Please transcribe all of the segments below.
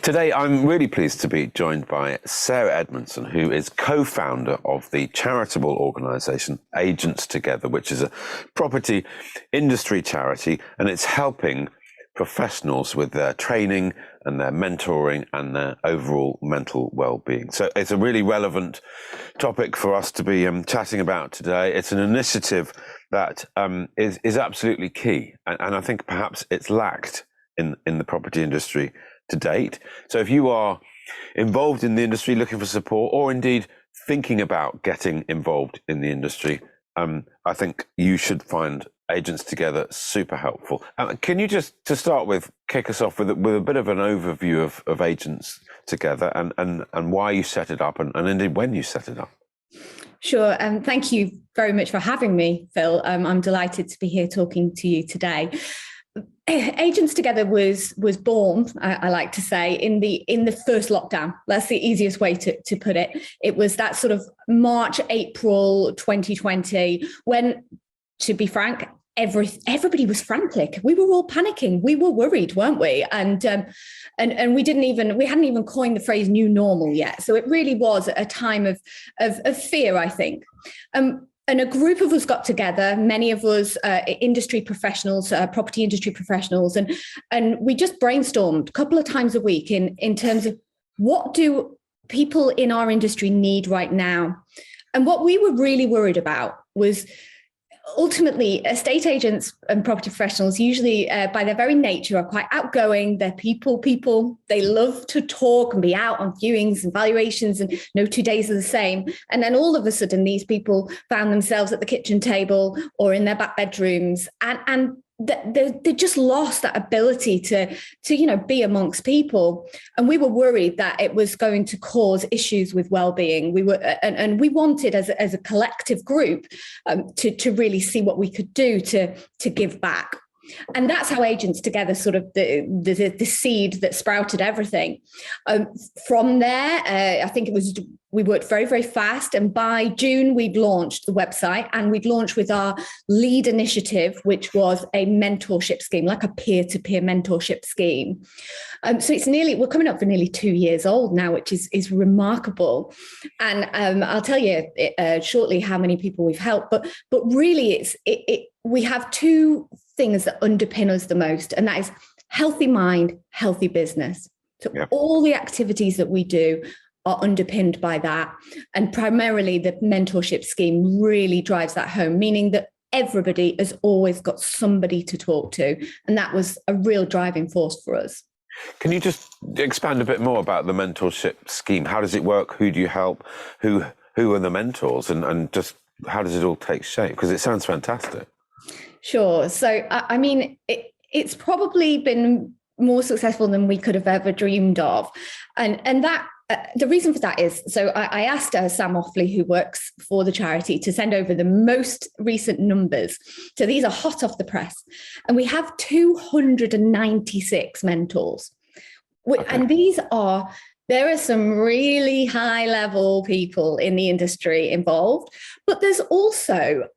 Today, I'm really pleased to be joined by Sarah Edmundson, who is co-founder of the charitable organisation Agents Together, which is a property industry charity, and it's helping professionals with their training and their mentoring and their overall mental well-being. So it's a really relevant topic for us to be chatting about today. It's an initiative that is absolutely key, and I think perhaps it's lacked in the property industry to date. So if you are involved in the industry looking for support, or indeed thinking about getting involved in the industry, I think you should find Agents Together super helpful. Can you just, to start with, kick us off with a bit of an overview of Agents Together and why you set it up and indeed when you set it up? Sure. Thank you very much for having me, Phil. I'm delighted to be here talking to you today. Agents Together was born, I like to say, in the first lockdown. That's the easiest way to put it. It was that sort of March, April 2020, when, to be frank, everybody was frantic. We were all panicking. We were worried, weren't we? And we hadn't even coined the phrase "new normal" yet. So it really was a time of fear, I think. And a group of us got together, many of us industry professionals, property industry professionals, and we just brainstormed a couple of times a week in terms of what do people in our industry need right now. And what we were really worried about was ultimately estate agents and property professionals usually by their very nature are quite outgoing. They're people. They love to talk and be out on viewings and valuations, and no 2 days are the same. And then all of a sudden these people found themselves at the kitchen table or in their back bedrooms, and they just lost that ability to be amongst people. And we were worried that it was going to cause issues with well-being. We were, and we wanted as a collective group to really see what we could do to give back. And that's how Agents Together, sort of the seed that sprouted everything. From there, I think we worked very, very fast. And by June, we'd launched the website, and we'd launched with our lead initiative, which was a mentorship scheme, like a peer-to-peer mentorship scheme. So we're coming up for nearly 2 years old now, which is remarkable. And I'll tell you shortly how many people we've helped. But really, we have two things that underpin us the most, and that is healthy mind, healthy business. So all the activities that we do are underpinned by that. And primarily the mentorship scheme really drives that home, meaning that everybody has always got somebody to talk to. And that was a real driving force for us. Can you just expand a bit more about the mentorship scheme? How does it work? Who do you help? Who are the mentors? And just how does it all take shape? Because it sounds fantastic. Sure. So, I mean, it's probably been more successful than we could have ever dreamed of. And that the reason for that is, so I asked Sam Offley, who works for the charity, to send over the most recent numbers. So these are hot off the press. And we have 296 mentors. Okay. And there are some really high level people in the industry involved, but there's also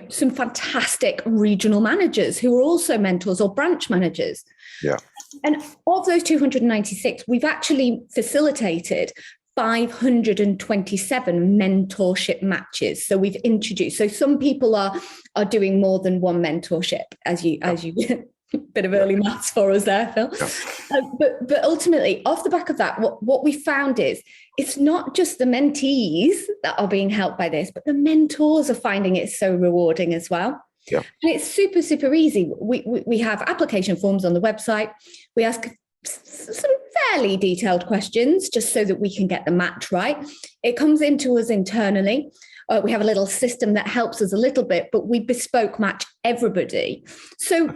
some fantastic regional managers who are also mentors or branch managers. Yeah. And of those 296, we've actually facilitated 527 mentorship matches. So we've introduced, so some people are doing more than one mentorship, as you bit of early maths for us there, Phil. Yeah. But ultimately, off the back of that, what we found is it's not just the mentees that are being helped by this, but the mentors are finding it so rewarding as well. Yeah. And it's super, super easy. We have application forms on the website. We ask some fairly detailed questions just so that we can get the match right. It comes into us internally. We have a little system that helps us a little bit, but we bespoke match everybody. So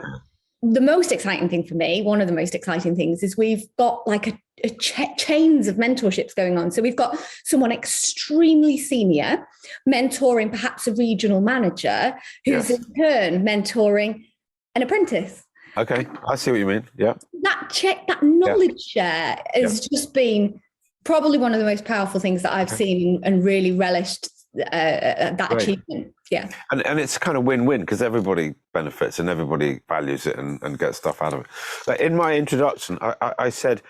the most exciting thing for me, one of the most exciting things, is we've got like a chains of mentorships going on. So we've got someone extremely senior mentoring perhaps a regional manager who's in turn mentoring an apprentice. Okay, I see what you mean. Yeah. That knowledge share has just been probably one of the most powerful things that I've seen and really relished that achievement. Yeah. And it's kind of win-win because everybody benefits and everybody values it and gets stuff out of it. But in my introduction, I said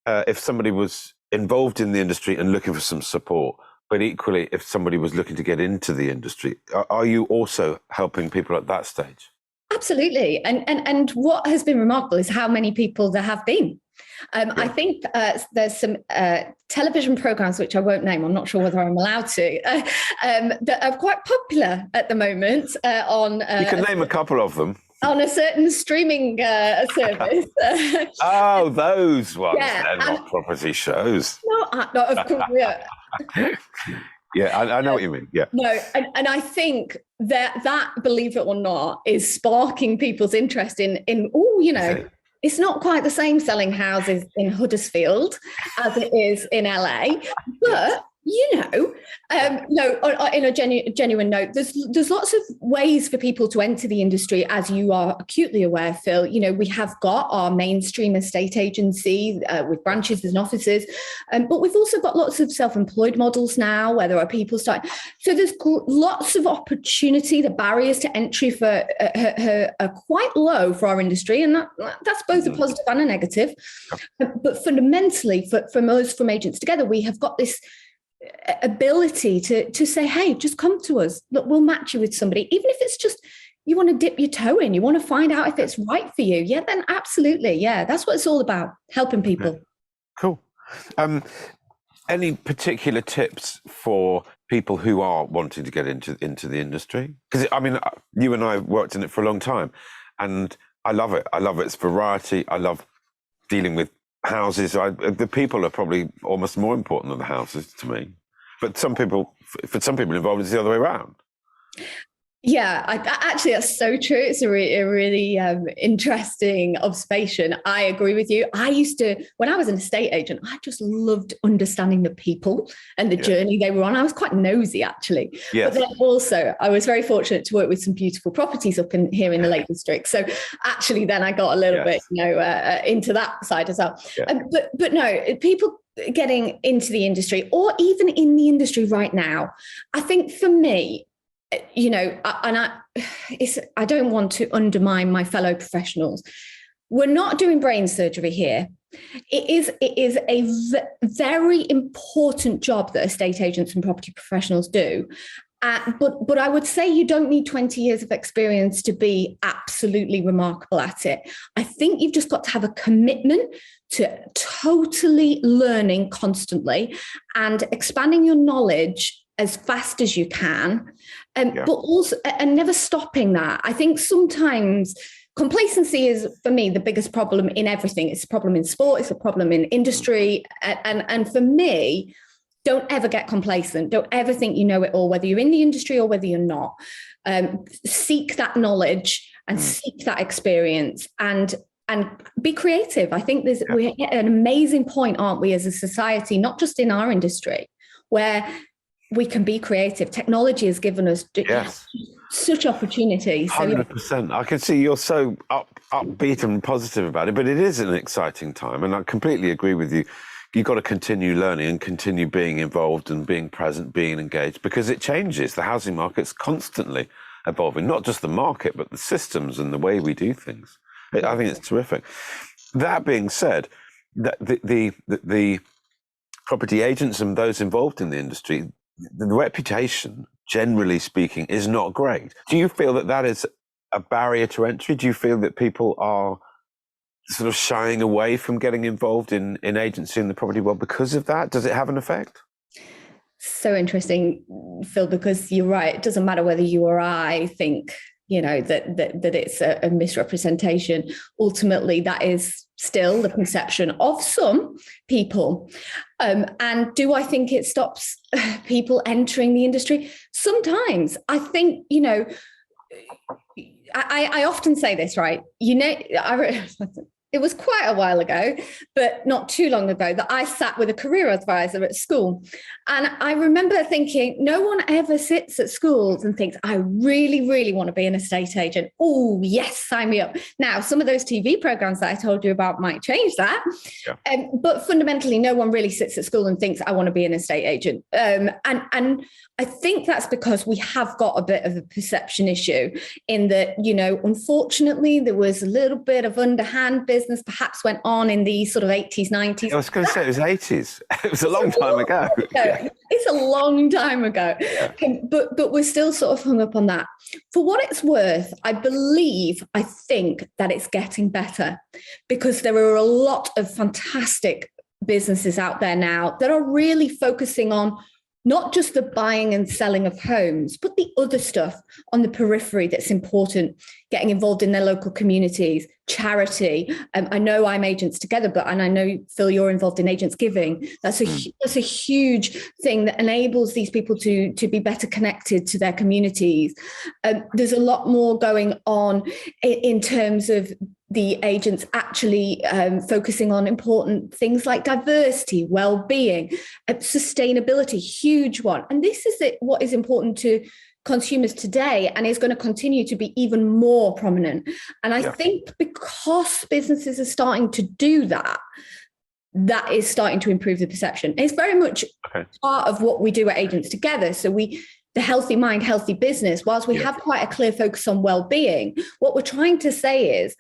if somebody was involved in the industry and looking for some support, but equally, if somebody was looking to get into the industry, are you also helping people at that stage? Absolutely. And what has been remarkable is how many people there have been. I think there's some television programs, which I won't name, I'm not sure whether I'm allowed to, that are quite popular at the moment on... you can name a couple of them. On a certain streaming service. Oh, those ones. Yeah, They're not property shows. No, of course, yeah. Yeah, I know what you mean. Yeah. No, and I think that, believe it or not, is sparking people's interest in it's not quite the same selling houses in Huddersfield as it is in LA, but in a genuine note, there's lots of ways for people to enter the industry, as you are acutely aware, Phil. We have got our mainstream estate agency with branches and offices, but we've also got lots of self-employed models now where there are people starting. So there's lots of opportunity. The barriers to entry for are quite low for our industry, and that's both a positive and a negative. But fundamentally, from us, from Agents Together, we have got this ability to say, hey, just come to us. Look, we'll match you with somebody, even if it's just you want to dip your toe in, you want to find out if it's right for you. Yeah, then absolutely. Yeah, that's what it's all about, helping people. Okay. Cool. Any particular tips for people who are wanting to get into the industry? Because I mean, you and I worked in it for a long time, and I love it. I love its variety. I love dealing with houses. The people are probably almost more important than the houses to me. But for some people involved, it's the other way around. Yeah, actually, that's so true. It's a really interesting observation. I agree with you. I used to, when I was an estate agent, I just loved understanding the people and the journey they were on. I was quite nosy, actually. Yes. But then also, I was very fortunate to work with some beautiful properties up here in the Lake District. So actually, then I got a little bit, into that side as well. Yeah. But no, people getting into the industry, or even in the industry right now, I think for me, I don't want to undermine my fellow professionals. We're not doing brain surgery here. It is a very important job that estate agents and property professionals do. But I would say you don't need 20 years of experience to be absolutely remarkable at it. I think you've just got to have a commitment to totally learning constantly and expanding your knowledge as fast as you can, but also and never stopping that. I think sometimes complacency is, for me, the biggest problem in everything. It's a problem in sport, it's a problem in industry, and for me, don't ever get complacent. Don't ever think you know it all, whether you're in the industry or whether you're not. Seek that knowledge and seek that experience and be creative. I think we're at an amazing point, aren't we, as a society, not just in our industry, where we can be creative. Technology has given us such opportunities. 100%. I can see you're so upbeat and positive about it, but it is an exciting time. And I completely agree with you. You've got to continue learning and continue being involved and being present, being engaged, because it changes. The housing market's constantly evolving, not just the market, but the systems and the way we do things. I think it's terrific. That being said, the property agents and those involved in the industry, the reputation, generally speaking, is not great. Do you feel that is a barrier to entry? Do you feel that people are sort of shying away from getting involved in agency in the property world because of that? Does it have an effect? So interesting, Phil, because you're right. It doesn't matter whether you or I think, that it's a misrepresentation. Ultimately, that is still the perception of some people. And do I think it stops people entering the industry? Sometimes. I think, I often say this, right? It was quite a while ago, but not too long ago, that I sat with a career advisor at school. And I remember thinking, no one ever sits at schools and thinks, I really, really want to be an estate agent. Oh, yes, sign me up. Now, some of those TV programs that I told you about might change that. Yeah. But fundamentally, no one really sits at school and thinks, I want to be an estate agent. And I think that's because we have got a bit of a perception issue in that, unfortunately, there was a little bit of underhand business business perhaps went on in the sort of 80s, 90s. I was going to say it was 80s. It was a long time ago. Yeah. It's a long time ago. Yeah. But we're still sort of hung up on that. For what it's worth, I think that it's getting better, because there are a lot of fantastic businesses out there now that are really focusing on not just the buying and selling of homes, but the other stuff on the periphery that's important, getting involved in their local communities, charity. I know I'm Agents Together, and I know, Phil, you're involved in Agents Giving. That's a huge thing that enables these people to be better connected to their communities. There's a lot more going on in terms of the agents actually focusing on important things like diversity, well-being, sustainability, huge one. And this is what is important to consumers today, and is going to continue to be even more prominent. And I think because businesses are starting to do that, that is starting to improve the perception. It's very much part of what we do at Agents Together. So the healthy mind, healthy business, whilst we have quite a clear focus on well-being, what we're trying to say is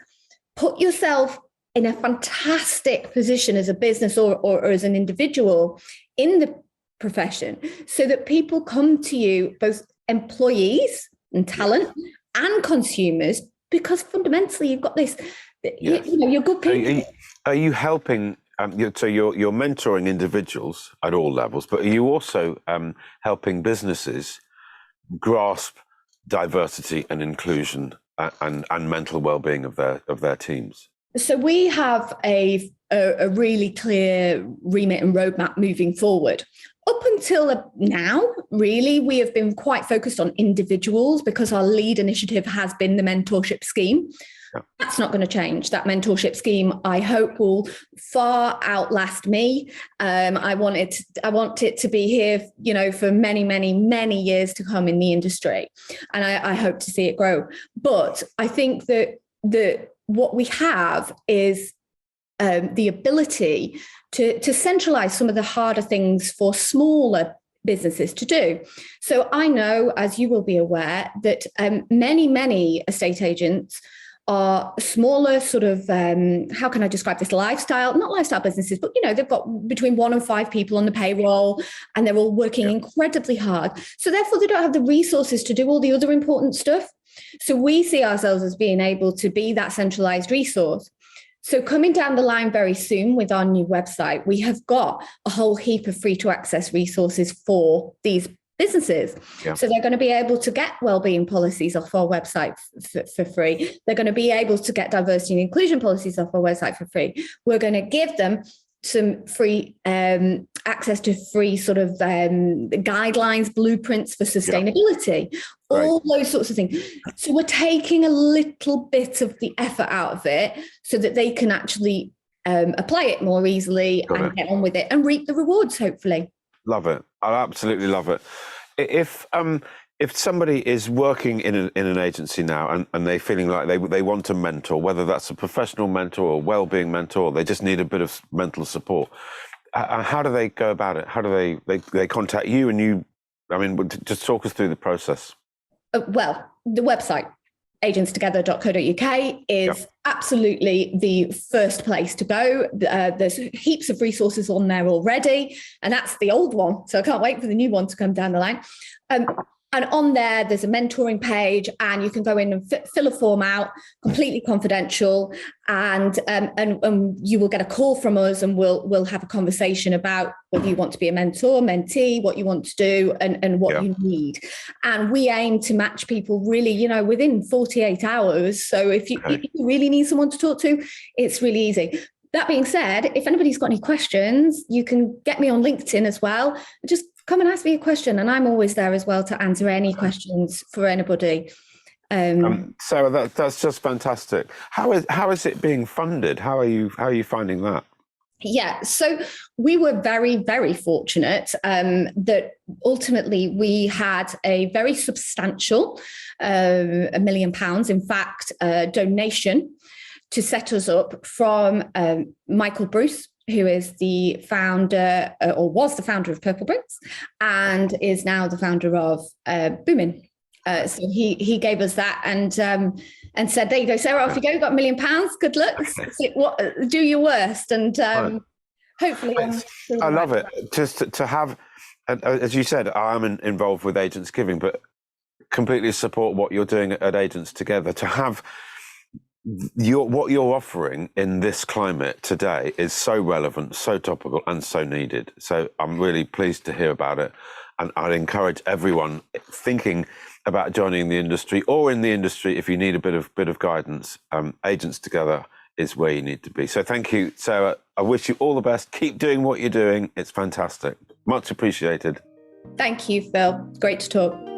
put yourself in a fantastic position as a business or as an individual in the profession, so that people come to you, both employees and talent and consumers, because fundamentally you've got this, you're good people. Are you helping, so you're mentoring individuals at all levels, but are you also helping businesses grasp diversity and inclusion and mental well-being of their teams? So we have a really clear remit and roadmap moving forward. Up until now, really, we have been quite focused on individuals, because our lead initiative has been the mentorship scheme. Yeah. That's not going to change. That mentorship scheme, I hope, will far outlast me. I want it to be here, for many, many, many years to come in the industry, and I hope to see it grow. But I think that what we have is the ability to centralize some of the harder things for smaller businesses to do. So I know, as you will be aware, that many estate agents are smaller sort of, how can I describe this, not lifestyle businesses, but, they've got between 1 and 5 people on the payroll, and they're all working incredibly hard. So therefore, they don't have the resources to do all the other important stuff. So we see ourselves as being able to be that centralized resource. So coming down the line very soon with our new website, we have got a whole heap of free to access resources for these businesses. Yeah. So they're going to be able to get wellbeing policies off our website for free. They're going to be able to get diversity and inclusion policies off our website for free. We're going to give them some free access to free sort of guidelines, blueprints for sustainability, all those sorts of things. So we're taking a little bit of the effort out of it so that they can actually apply it more easily and get on with it and reap the rewards, hopefully. Love it. I absolutely love it. If somebody is working in an agency now and they're feeling like they want a mentor, whether that's a professional mentor or well-being mentor, or they just need a bit of mental support, how do they go about it? How do they contact you? And you, just talk us through the process. Well, the website, agentstogether.co.uk, is absolutely the first place to go. There's heaps of resources on there already, and that's the old one. So I can't wait for the new one to come down the line. And on there's a mentoring page, and you can go in and fill a form out, completely confidential, and you will get a call from us, and we'll have a conversation about whether you want to be a mentor, mentee, what you want to do, and what you need. And we aim to match people really, within 48 hours. So if you really need someone to talk to, it's really easy. That being said, if anybody's got any questions, you can get me on LinkedIn as well. Just come and ask me a question, and I'm always there as well to answer any questions for anybody. Sarah, that's just fantastic. How is it being funded? How are you finding that? Yeah, so we were very, very fortunate that ultimately we had a very substantial £1 million, in fact, donation to set us up from Michael Bruce, who is the founder or was the founder of Purple Bricks and is now the founder of Boomin. So he gave us that and said, there you go, Sarah, off you go, you've got £1 million, good luck, do your worst. And hopefully I love it. Just to have, as you said, I'm involved with Agents Giving, but completely support what you're doing at Agents Together. To have what you're offering in this climate today is so relevant, so topical, and so needed. So I'm really pleased to hear about it, and I'd encourage everyone thinking about joining the industry or in the industry, if you need a bit of guidance, Agents Together is where you need to be. So thank you, Sarah. I wish you all the best. Keep doing what you're doing. It's fantastic. Much appreciated. Thank you, Phil. Great to talk.